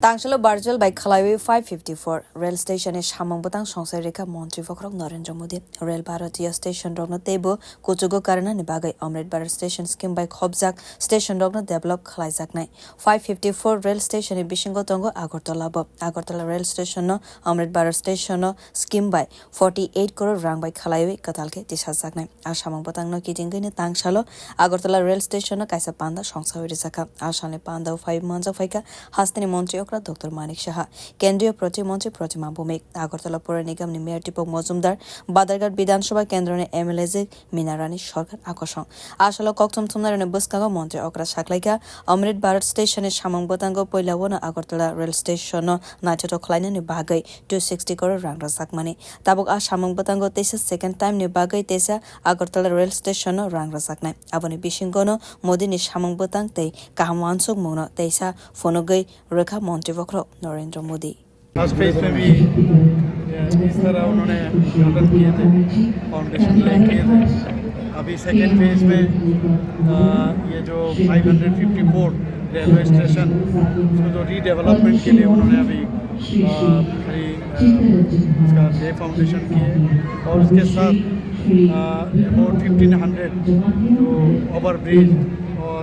Tangsalo Barjal by Kalaiwi 554 Rail Station is Samwng bwtang songsai rwkha montri bokhorok Narendra Modi Rail Bharatiya Station rokno tebo kuchugo karana ni bagai Amrit Bharat Station scheme by khobjak station rokno develop khlaijak nai 554 Rail Station ni bisingo tongo agartala bo Agartala Rail Station no Amrit Bharat Station no scheme by 48 crore rang by Kalaiwi katalke tisajak nai Samwng bwtang no kitingwi ni Tang salo Agartala Rail Station no kaisa panda songsai rwjakha salni panda 5 manjak faika haste ni montri okra Dr.Manik saha kendriya prati montri Pratima bhowmik agartala pura nigam ni mayor Dipak majumdar badarghat বিধানসভা কেন্দ্র ni MLA মিনারানি সরকার আকর্ষণ আসলে কক্তম থুমনারনে বসকাগো মন্ত্রী okra সাকলাইকা অমৃত ভারত স্টেশনে samwng bwtang পয়লাবনা Agartala rail station নাইটো খলাইনানি বাগৈ 260 crore rang rajakmani tabuk samwng bwtang teisa second time ni bagai teisa Agartala rail station rang rajaknai aboni bisingono modini samwng bwtang tei kahamansok mungno teisa phonogoi rwkha montri bokhorok Narendra Modi first phase में भी इस तरह उन्होंने उद्घाटन किए थे, foundation ले किए थे। अभी सेकेंड फेज में ये जो 554 रेलवे स्टेशन उसको जो रीडेवलपमेंट के लिए उन्होंने अभी खरी इसका डे फाउंडेशन किए और उसके साथ अबाउट 1500 जो ओवर ब्रिज और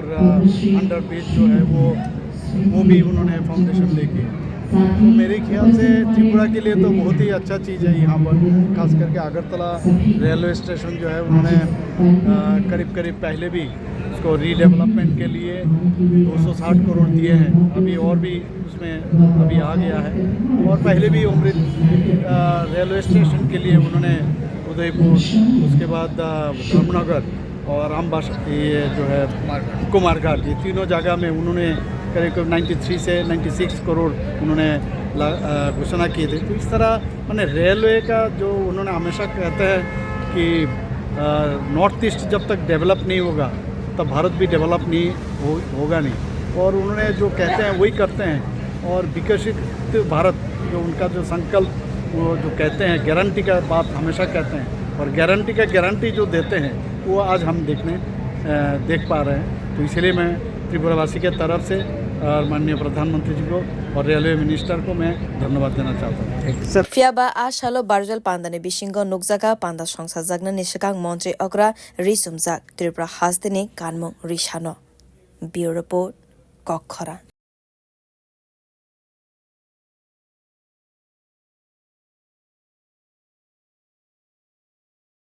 अंडर ब्रिज जो है वो भी उन्होंने फाउंडेशन लेके तो मेरे ख्याल से त्रिपुरा के लिए तो बहुत ही अच्छा चीज़ है यहाँ पर खास करके अगरतला रेलवे स्टेशन जो है उन्होंने करीब पहले भी उसको रीडेवलपमेंट के लिए 260 करोड़ दिए हैं अभी और भी उसमें अभी आ गया है और पहले भी अमृत रेलवे स्टेशन के लिए उन्होंने उदयपुर उसके बाद धर्मनगर और अम्बास ये जो है कुमारघाट ये तीनों जगह में उन्होंने करीब 93 से 96 करोड़ उन्होंने घोषणा किए थे। तो इस तरह मैंने रेलवे का जो उन्होंने हमेशा कहते हैं कि नॉर्थ ईस्ट जब तक डेवलप नहीं होगा तब भारत भी डेवलप नहीं होगा नहीं और उन्होंने जो कहते हैं वही करते हैं और विकसित भारत जो उनका जो संकल्प वो जो कहते हैं गारंटी का बात हमेशा कहते हैं और गारंटी जो देते हैं वो आज हम देख पा रहे हैं। तो इसलिए मैं त्रिपुरावासी के तरफ से और माननीय प्रधानमंत्री जी को और रेलवे मिनिस्टर को मैं धन्यवाद देना चाहता हूँ। Fiaba ashalo barjal panda ni bisingo rwjakha panda songsajagna ni sikang montri okra risumjak Tripura haste ni kanmung rishano. Bureau report bokhorok